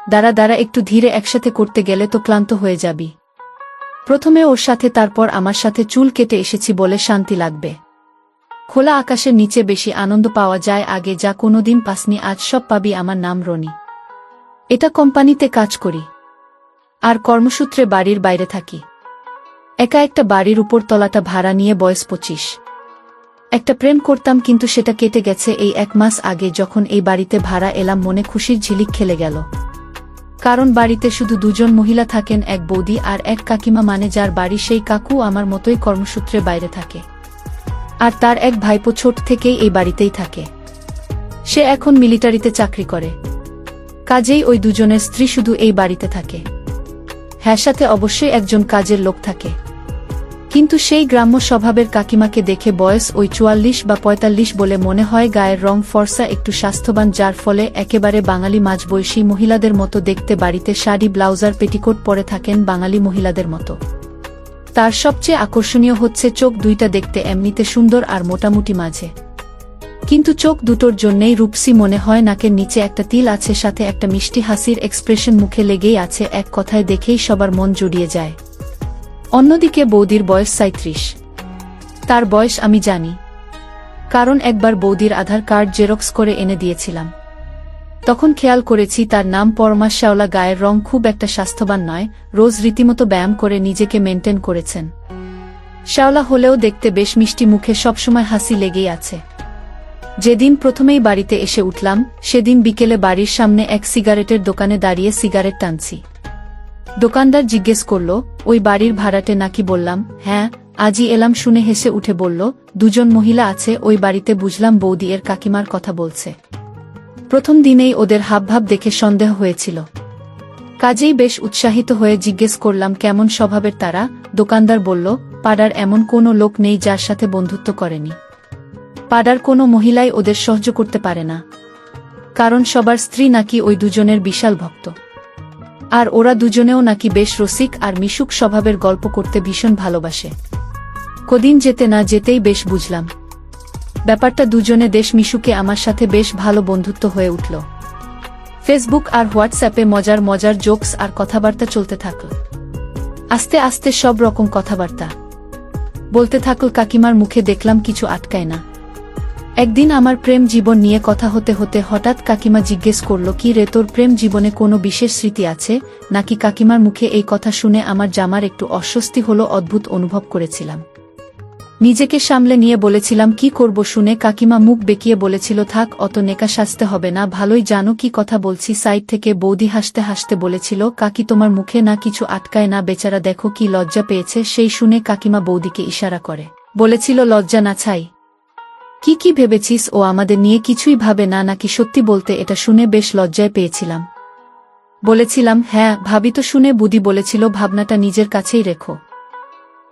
দাঁড়া দাঁড়া, একটু ধীরে, একসাথে করতে গেলে তো ক্লান্ত হয়ে যাবি। প্রথমে ওর সাথে, তারপর আমার সাথে চুল কেটে এসেছি বলে শান্তি লাগবে। খোলা আকাশের নিচে বেশি আনন্দ পাওয়া যায়, আগে যা কোনোদিন পাসনি আজ সব পাবি। আমার নাম রনি। এটা কোম্পানিতে কাজ করি, আর কর্মসূত্রে বাড়ির বাইরে থাকি। একা একটা বাড়ির উপর তলাটা ভাড়া নিয়ে, বয়স 25। একটা প্রেম করতাম, কিন্তু সেটা কেটে গেছে এই 1 মাস আগে, যখন এই বাড়িতে ভাড়া এলাম। মনে খুশির ঝিলিক খেলে গেল, কারণ বাড়িতে শুধু 2 জন মহিলা থাকেন, এক বৌদি আর এক কাকিমা, মানে যার বাড়ি সেই কাকু আমার মতোই কর্মসূত্রে বাইরে থাকে। আর তার এক ভাইপো ছোট থেকেই এই বাড়িতেই থাকে। সে এখন মিলিটারিতে চাকরি করে, কাজেই ওই 2 জনের স্ত্রী শুধু এই বাড়িতে থাকে। হ্যাঁ, সাথে অবশ্যই একজন কাজের লোক থাকে। কিন্তু সেই গ্রাম্য স্বভাবের কাকিমাকে দেখে বয়স ওই 44 বা 45 বলে মনে হয়। গায়ের রং ফর্সা, একটু স্বাস্থ্যবান, যার ফলে একেবারে বাঙালি মাঝবয়সী মহিলাদের মতো দেখতে। বাড়িতে শাড়ি, ব্লাউজার, পেটিকোট পরে থাকেন বাঙালি মহিলাদের মতো। তার সবচেয়ে আকর্ষণীয় হচ্ছে চোখ দুইটা, দেখতে এমনিতে সুন্দর আর মোটামুটি মাঝে, কিন্তু চোখ দুটোর জন্যেই রূপসী মনে হয়। নাকের নিচে একটা তিল আছে, সাথে একটা মিষ্টি হাসির এক্সপ্রেশন মুখে লেগেই আছে। এক কথায় দেখেই সবার মন জুড়িয়ে যায়। অন্যদিকে বৌদির বয়স 37। তার বয়স আমি জানি, কারণ একবার বৌদির আধার কার্ড জেরক্স করে এনে দিয়েছিলাম। তখন খেয়াল করেছি তার নাম পরমা শ্যাওলা। গায়ের রং খুব একটা স্বাস্থ্যবান নয়, রোজ রীতিমতো ব্যায়াম করে নিজেকে মেনটেন করেছেন। শ্যাওলা হলেও দেখতে বেশ মিষ্টি, মুখে সবসময় হাসি লেগেই আছে। যেদিন প্রথমেই বাড়িতে এসে উঠলাম, সেদিন বিকেলে বাড়ির সামনে এক সিগারেটের দোকানে দাঁড়িয়ে সিগারেট টানছি। দোকানদার জিজ্ঞেস করল, ওই বাড়ির ভাড়াটে নাকি? বললাম, হ্যাঁ, আজই এলাম। শুনে হেসে উঠে বলল, 2 জন মহিলা আছে ওই বাড়িতে। বুঝলাম বৌদি এর কাকিমার কথা বলছে। প্রথম দিনেই ওদের হাবভাব দেখে সন্দেহ হয়েছিল, কাজেই বেশ উৎসাহিত হয়ে জিজ্ঞেস করলাম কেমন স্বভাবের তারা। দোকানদার বলল, পাড়ার এমন কোনো লোক নেই যার সাথে বন্ধুত্ব করেনি। পাড়ার কোনো মহিলাই ওদের সহ্য করতে পারে না, কারণ সবার স্ত্রী নাকি ওই 2 জনের বিশাল ভক্ত। আর ওরা 2 জনেও নাকি বেশ রসিক আর মিশুক স্বভাবের, গল্প করতে ভীষণ ভালোবাসে। কদিন যেতে না যেতেই বেশ বুঝলাম ব্যাপারটা। 2 জনে দেশ মিশুকে আমার সাথে বেশ ভালো বন্ধুত্ব হয়ে উঠল। ফেসবুক আর হোয়াটসঅ্যাপে মজার মজার জোকস আর কথাবার্তা চলতে থাকল। আস্তে আস্তে সব রকম কথাবার্তা বলতে থাকল। কাকিমার মুখে দেখলাম কিছু আটকায় না। একদিন আমার প্রেম জীবন নিয়ে কথা হতে হতে হঠাৎ কাকিমা জিজ্ঞেস করল, কি রে, তোর প্রেম জীবনে কোনো বিশেষ স্মৃতি আছে নাকি? কাকিমার মুখে এই কথা শুনে আমার জামার একটু অস্বস্তি হলো, অদ্ভুত অনুভব করেছিলাম। নিজেকে সামলে নিয়ে বলেছিলাম, কি করব? শুনে কাকিমা মুখ বেঁকিয়ে বলেছিল, থাক, অত নেকা সাজতে হবে না, ভালোই জানো কি কথা বলছি। সাইড থেকে বৌদি হাসতে হাসতে বলেছিল, কাকি তোমার মুখে না কিছু আটকায় না, বেচারা দেখো কি লজ্জা পেয়েছে। সেই শুনে কাকিমা বৌদিকে ইশারা করে বলেছিল, লজ্জা না ছাই, কি ভেবেছিস ও আমাদের নিয়ে? কিছুই ভাবে না নাকি? সত্যি বলতে এটা শুনে বেশ লজ্জায় পেয়েছিলাম। বলেছিলাম, হ্যাঁ ভাবি তো। শুনে বুদি বলেছিল, ভাবনাটা নিজের কাছেই রেখো।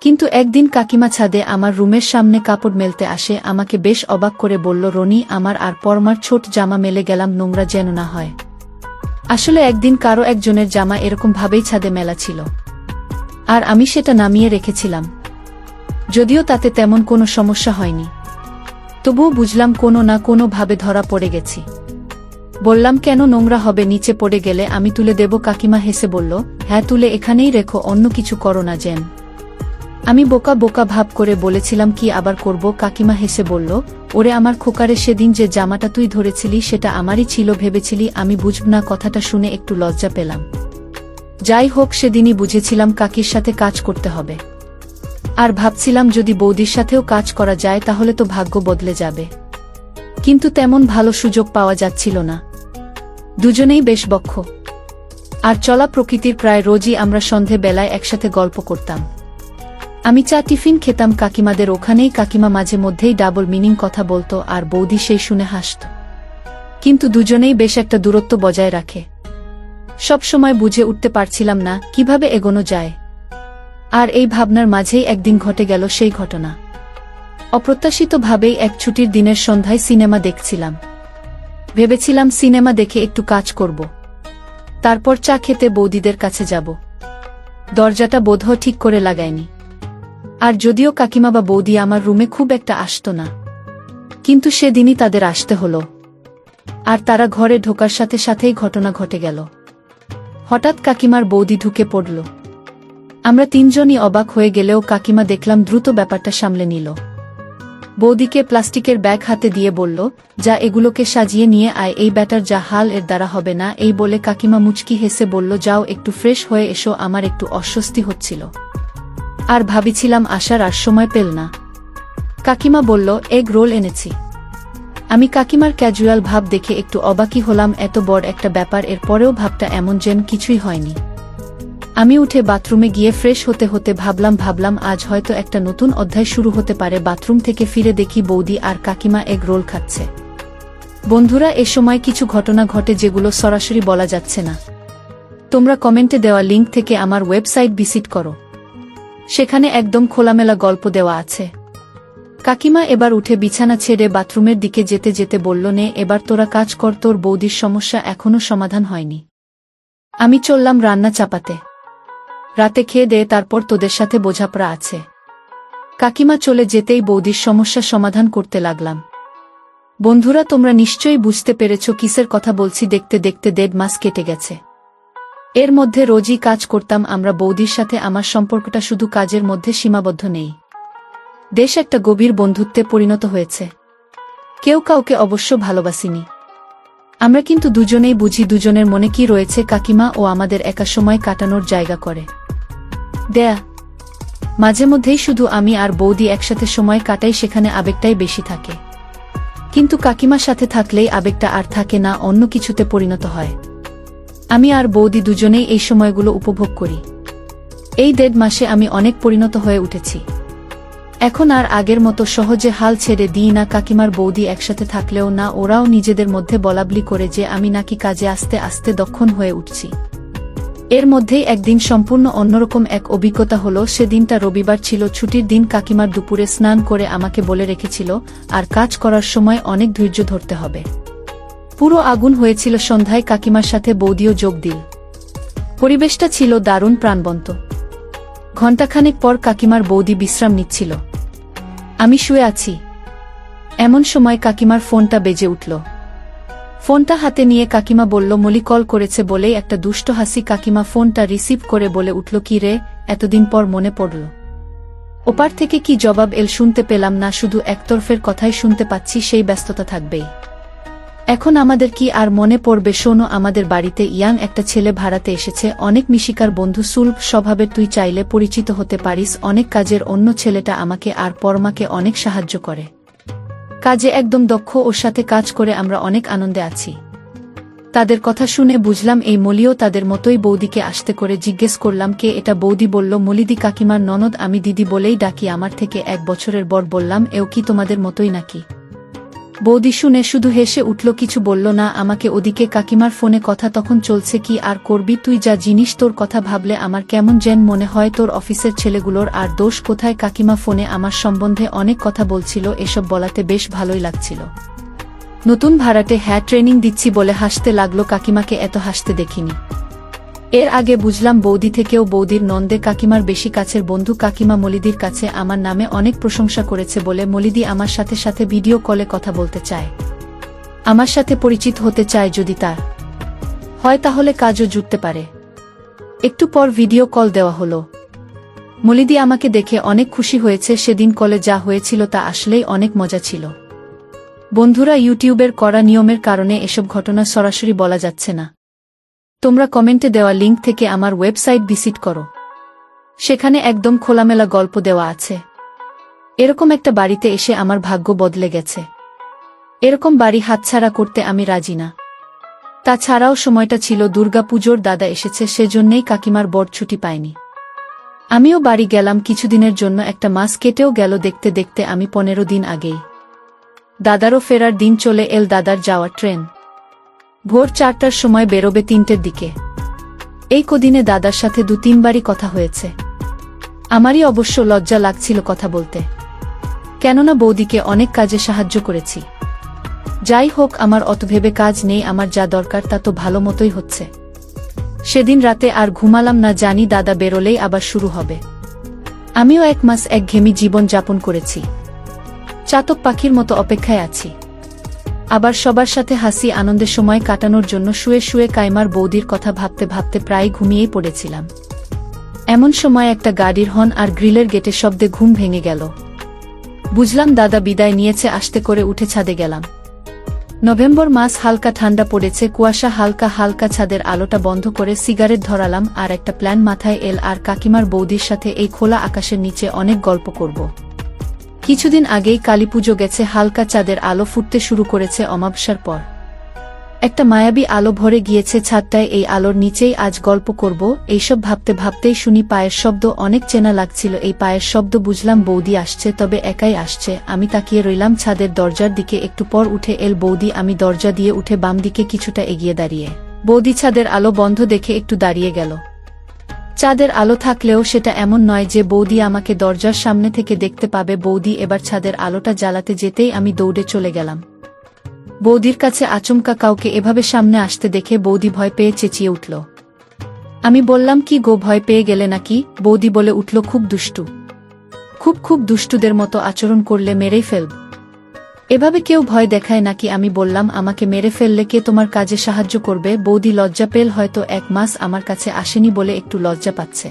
কিন্তু একদিন কাকিমা ছাদে আমার রুমের সামনে কাপড় মেলতে আসে। আমাকে বেশ অবাক করে বলল, রনি, আমার আর পরমার ছোট জামা মেলে গেলাম, নোংরা যেন না হয়। আসলে একদিন কারো একজনের জামা এরকম ভাবেই ছাদে মেলা ছিল, আর আমি সেটা নামিয়ে রেখেছিলাম। যদিও তাতে তেমন কোনো সমস্যা হয়নি, তবুও বুঝলাম কোনো না কোনো ভাবে ধরা পড়ে গেছি। বললাম, কেন? নোংরা হবে, নিচে পড়ে গেলে আমি তুলে দেব। কাকিমা হেসে বলল, হ্যাঁ তুলে এখানেই রেখো, অন্য কিছু করো না যেন। আমি বোকা বোকা ভাব করে বলেছিলাম, কি আবার করব? কাকিমা হেসে বলল, ওরে আমার খোকারে, সেদিন যে জামাটা তুই ধরেছিলি সেটা আমারই ছিল ভেবেছিলি? আমি বুঝব না। কথাটা শুনে একটু লজ্জা পেলাম। যাই হোক, সেদিনই বুঝেছিলাম কাকির সাথে কাজ করতে হবে। আর ভাবছিলাম যদি বৌদির সাথেও কাজ করা যায় তাহলে তো ভাগ্য বদলে যাবে। কিন্তু তেমন ভালো সুযোগ পাওয়া যাচ্ছিল না। 2 জনেই বেশ বক্ষ আর চলা প্রকৃতির। প্রায় রোজই আমরা সন্ধে বেলায় একসাথে গল্প করতাম। আমি চা টিফিন খেতাম কাকিমাদের ওখানেই। কাকিমা মাঝে মধ্যেই ডাবল মিনিং কথা বলতো, আর বৌদি সেই শুনে হাসত। কিন্তু 2 জনেই বেশ একটা দূরত্ব বজায় রাখে। সব সময় বুঝে উঠতে পারছিলাম না কিভাবে এগোনো যায়। আর এই ভাবনার মাঝেই একদিন ঘটে গেল সেই ঘটনা। অপ্রত্যাশিতভাবেই এক ছুটির দিনের সন্ধ্যায় সিনেমা দেখছিলাম। ভেবেছিলাম সিনেমা দেখে একটু কাজ করব, তারপর চা খেতে বৌদিদের কাছে যাব। দরজাটা বোধহয় ঠিক করে লাগায়নি। আর যদিও কাকিমা বা বৌদি আমার রুমে খুব একটা আসতো না, কিন্তু সেদিনই তাদের আসতে হলো। আর তারা ঘরে ঢোকার সাথে সাথেই ঘটনা ঘটে গেল। হঠাৎ কাকিমার বৌদি ঢুকে পড়ল। আমরা তিনজনই অবাক হয়ে গেলেও কাকিমা দেখলাম দ্রুত ব্যাপারটা সামলে নিল। বৌদিকে প্লাস্টিকের ব্যাগ হাতে দিয়ে বলল, যা এগুলোকে সাজিয়ে নিয়ে আয়, এই ব্যাটার যা হাল এর দ্বারা হবে না। এই বলে কাকিমা মুচকি হেসে বলল, যাও একটু ফ্রেশ হয়ে এসো। আমার একটু অস্বস্তি হচ্ছিল, আর ভাবিছিলাম আসার আর সময় পেল না। কাকিমা বলল, এগ রোল এনেছি। আমি কাকিমার ক্যাজুয়াল ভাব দেখে একটু অবাকই হলাম। এত বড় একটা ব্যাপার, এর পরেও ভাবটা এমন যেন কিছুই হয়নি। আমি উঠে বাথরুমে গিয়ে ফ্রেশ হতে হতে ভাবলাম আজ হয়তো একটা নতুন অধ্যায় শুরু হতে পারে। বাথরুম থেকে ফিরে দেখি বৌদি আর কাকিমা এগ রোল খাচ্ছে। বন্ধুরা, এ সময় কিছু ঘটনা ঘটে যেগুলো সরাসরি বলা যাচ্ছে না। তোমরা কমেন্টে দেওয়া লিঙ্ক থেকে আমার ওয়েবসাইট ভিজিট করো, সেখানে একদম খোলামেলা গল্প দেওয়া আছে। কাকিমা এবার উঠে বিছানা ছেড়ে বাথরুমের দিকে যেতে যেতে বলল, নে এবার তোরা কাজ কর, তোর বৌদির সমস্যা এখনো সমাধান হয়নি। আমি চললাম রান্না চাপাতে। রাতে খেয়ে দে, তারপর তোদের সাথে বোঝাপড়া আছে। কাকিমা চলে যেতেই বৌদির সমস্যা সমাধান করতে লাগলাম। বন্ধুরা, তোমরা নিশ্চয়ই বুঝতে পেরেছ কিসের কথা বলছি। দেখতে দেখতে 1.5 মাস কেটে গেছে। এর মধ্যে রোজই কাজ করতাম আমরা বৌদির সাথে। আমার সম্পর্কটা শুধু কাজের মধ্যে সীমাবদ্ধ নেই, বেশ একটা গভীর বন্ধুত্বে পরিণত হয়েছে। কেউ কাউকে অবশ্য ভালোবাসিনি, আমরা কিন্তু দুজনেই বুঝি দুজনের মনে কি রয়েছে। কাকিমা ও আমাদের একা সময় কাটানোর জায়গা করে দেয়া। মাঝে মধ্যেই শুধু আমি আর বৌদি একসাথে সময় কাটাই, সেখানে আবেগটাই বেশি থাকে। কিন্তু কাকিমার সাথে থাকলেই আবেগটা আর থাকে না, অন্য কিছুতে পরিণত হয়। আমি আর বৌদি দুজনেই এই সময়গুলো উপভোগ করি। এই 1.5 মাসে আমি অনেক পরিণত হয়ে উঠেছি। এখন আর আগের মতো সহজে হাল ছেড়ে দিই না। কাকিমার বৌদি একসাথে থাকলেও না, ওরাও নিজেদের মধ্যে বলাবলি করে যে আমি নাকি কাজে আস্তে আস্তে দক্ষণ হয়ে উঠছি। এর মধ্যেই একদিন সম্পূর্ণ অন্যরকম এক অভিজ্ঞতা হলো। সেদিনটা রবিবার ছিল, ছুটির দিন। কাকিমার দুপুরে স্নান করে আমাকে বলে রেখেছিল, আর কাজ করার সময় অনেক ধৈর্য ধরতে হবে। পুরো আগুন হয়েছিল। সন্ধ্যায় কাকিমার সাথে বৌদিও যোগ দিল। পরিবেশটা ছিল দারুণ প্রাণবন্ত। ঘণ্টাখানেক পর কাকিমার বৌদি বিশ্রাম নিচ্ছিল, আমি শুয়ে আছি। এমন সময় কাকিমার ফোনটা বেজে উঠল। ফোনটা হাতে নিয়ে কাকিমা বলল, মলি কল করেছে বলেই একটা দুষ্ট হাসি। কাকিমা ফোনটা রিসিভ করে বলে উঠল, কি রে, এতদিন পর মনে পড়ল? ওপার থেকে কি জবাব এল শুনতে পেলাম না, শুধু একতরফের কথাই শুনতে পাচ্ছি। সেই ব্যস্ততা থাকবেই। এখন আমাদের কি আর মনে পড়বে? শোনো, আমাদের বাড়িতে ইয়াং একটা ছেলে ভাড়াতে এসেছে, অনেক মিশিকার বন্ধু, সুলভ স্বভাবের। তুই চাইলে পরিচিত হতে পারিস। অনেক কাজের। অন্য ছেলেটা আমাকে আর পরমাকে অনেক সাহায্য করে, কাজে একদম দক্ষ। ওর সাথে কাজ করে আমরা অনেক আনন্দে আছি। তাদের কথা শুনে বুঝলাম এই মলিও তাদের মতোই। বৌদিকে আসতে করে জিজ্ঞেস করলাম, কে এটা? বৌদি বলল, মলিদি কাকিমার ননদ। আমি দিদি বলেই ডাকি, আমার থেকে 1 বছরের বড়। বললাম, এও কি তোমাদের মতোই নাকি? বৌদি শুনে শুধু হেসে উঠল, কিছু বলল না আমাকে। ওদিকে কাকিমার ফোনে কথা তখন চলছে। কি আর করবি তুই, যা জিনিস। তোর কথা ভাবলে আমার কেমন যেন মনে হয় তোর অফিসের ছেলেগুলোর আর দোষ কোথায়? কাকিমা ফোনে আমার সম্বন্ধে অনেক কথা বলছিল, এসব বলাতে বেশ ভালোই লাগছিল। নতুন ভাড়াটে, হ্যাঁ, ট্রেনিং দিচ্ছি বলে হাসতে লাগলো। কাকিমাকে এত হাসতে দেখিনি। এর আগে বুঝলাম বৌদি থেকেও বৌদির নন্দে কাকিমার বেশি কাছের বন্ধু। কাকিমা মলিদির কাছে আমার নামে অনেক প্রশংসা করেছে বলে মলিদি আমার সাথে সাথে ভিডিও কলে কথা বলতে চায়, আমার সাথে পরিচিত হতে চায়। যদি তার হয় তাহলে কাজও জুটতে পারে। একটু পর ভিডিও কল দেওয়া হলো। মলিদি আমাকে দেখে অনেক খুশি হয়েছে। সেদিন কলে যা হয়েছিল তা আসলেই অনেক মজা ছিল। বন্ধুরা, ইউটিউবের কড়া নিয়মের কারণে এসব ঘটনা সরাসরি বলা যাচ্ছে না। তোমরা কমেন্টে দেওয়া লিঙ্ক থেকে আমার ওয়েবসাইট ভিজিট করো, সেখানে একদম খোলামেলা গল্প দেওয়া আছে। এরকম একটা বাড়িতে এসে আমার ভাগ্য বদলে গেছে। এরকম বাড়ি হাতছাড়া করতে আমি রাজি না। তাছাড়াও সময়টা ছিল দুর্গাপুজোর। দাদা এসেছে, সেজন্যেই কাকিমার বড় ছুটি পায়নি। আমিও বাড়ি গেলাম কিছুদিনের জন্য। 1 মাস কেটেও গেল দেখতে দেখতে। আমি 15 দিন আগেই দাদারও ফেরার দিন চলে এল। দাদার যাওয়ার ট্রেন ভোর 4টার সময় বেরোবে 3টের দিকে। এই কদিনে দাদার সাথে 2-3 বারই কথা হয়েছে। আমারই অবশ্য লজ্জা লাগছিল কথা বলতে, কেননা বৌদিকে অনেক কাজে সাহায্য করেছি। যাই হোক, আমার অত ভেবে কাজ নেই। আমার যা দরকার তা তো ভালো মতোই হচ্ছে। সেদিন রাতে আর ঘুমালাম না, জানি দাদা বেরোলেই আবার শুরু হবে। আমিও 1 মাস একঘেয়েমি জীবন যাপন করেছি। চাতক পাখির মতো অপেক্ষায় আছি। আবার সবার সাথে হাসি আনন্দের সময় কাটানোর জন্য শুয়ে শুয়ে কাইমার বৌদির কথা ভাবতে ভাবতে প্রায় ঘুমিয়েই পড়েছিলাম। এমন সময় একটা গাড়ির হর্ন আর গ্রিলের গেটের শব্দে ঘুম ভেঙে গেল। বুঝলাম দাদা বিদায় নিয়েছে। আস্তে করে উঠে ছাদে গেলাম। নভেম্বর মাস, হালকা ঠান্ডা পড়েছে, কুয়াশা হালকা হালকা। ছাদের আলোটা বন্ধ করে সিগারেট ধরালাম আর একটা প্ল্যান মাথায় এল আর কাকিমার বৌদির সাথে এই খোলা আকাশের নিচে অনেক গল্প করব। কিছুদিন আগেই কালীপুজো গেছে, হালকা চাঁদের আলো ফুটতে শুরু করেছে অমাবস্যার পর। একটা মায়াবী আলো ভরে গিয়েছে ছাদটায়। এই আলোর নিচেই আজ গল্প করব। এইসব ভাবতে ভাবতেই শুনি পায়ের শব্দ। অনেক চেনা লাগছিল এই পায়ের শব্দ। বুঝলাম বৌদি আসছে, তবে একাই আসছে। আমি তাকিয়ে রইলাম ছাদের দরজার দিকে। একটু পর উঠে এল বৌদি। আমি দরজা দিয়ে উঠে বাম দিকে কিছুটা এগিয়ে দাঁড়িয়ে বৌদি ছাদের আলো বন্ধ দেখে একটু দাঁড়িয়ে গেল। চাঁদের আলো থাকলেও সেটা এমন নয় যে বৌদি আমাকে দরজার সামনে থেকে দেখতে পাবে। বৌদি এবার ছাদের আলোটা জ্বালাতে যেতেই আমি দৌড়ে চলে গেলাম বৌদির কাছে। আচমকা কাউকে এভাবে সামনে আসতে দেখে বৌদি ভয় পেয়ে চেঁচিয়ে উঠল। আমি বললাম, কি গো, ভয় পেয়ে গেলে নাকি? বৌদি বলে উঠল, খুব দুষ্টু, খুব দুষ্টুদের মতো আচরণ করলে মেরেই ফেলব। এভাবে কেউ ভয় দেখায় নাকি? আমি বললাম, আমাকে মেরে ফেললে কে তোমার কাজে সাহায্য করবে? বৌদি লজ্জা পেল। হয়তো 1 মাস আমার কাছে আসেনি বলে একটু লজ্জা পাচ্ছে।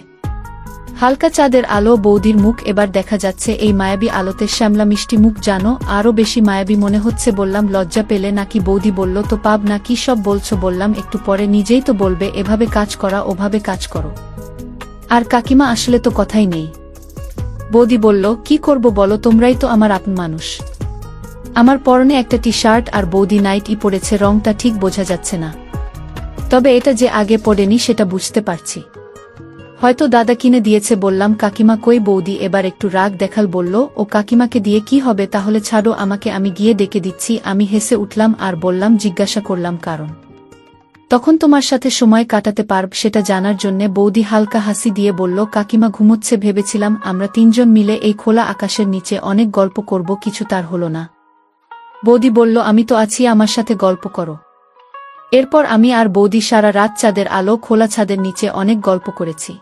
হালকা চাঁদের আলো, বৌদির মুখ এবার দেখা যাচ্ছে এই মায়াবী আলোতে। শ্যামলা মিষ্টি মুখ, জানো, আরও বেশি মায়াবী মনে হচ্ছে। বললাম, লজ্জা পেলে নাকি? বৌদি বলল, তো পাব না। কি সব বলছো? বললাম, একটু পরে নিজেই তো বলবে এভাবে কাজ করা, ওভাবে কাজ করো। আর কাকিমা আসলে তো কথাই নেই। বৌদি বলল, কি করব বলো, তোমরাই তো আমার আপন মানুষ। আমার পরনে একটা টি-শার্ট আর বৌদি নাইট ই পরেছে। রংটা ঠিক বোঝা যাচ্ছে না, তবে এটা যে আগে পড়েনি সেটা বুঝতে পারছি। হয়তো দাদা কিনে দিয়েছে। বললাম, কাকিমা কই? বৌদি এবার একটু রাগ দেখাল। বলল, ও কাকিমাকে দিয়ে কি হবে? তাহলে ছাড়ো আমাকে, আমি গিয়ে ডেকে দিচ্ছি। আমি হেসে উঠলাম আর বললাম, জিজ্ঞাসা করলাম কারণ? তখন তোমার সাথে সময় কাটাতে পারব সেটা জানার জন্যে। বৌদি হালকা হাসি দিয়ে বলল, কাকিমা ঘুমোচ্ছে। ভেবেছিলাম আমরা 3 জন মিলে এই খোলা আকাশের নিচে অনেক গল্প করব, কিছু তার হলো না। বৌদি বলল, আমি তো আছি, আমার সাথে গল্প করো। এরপর আমি আর বৌদি সারা রাত চাঁদের আলো, খোলা ছাদের নিচে অনেক গল্প করেছি।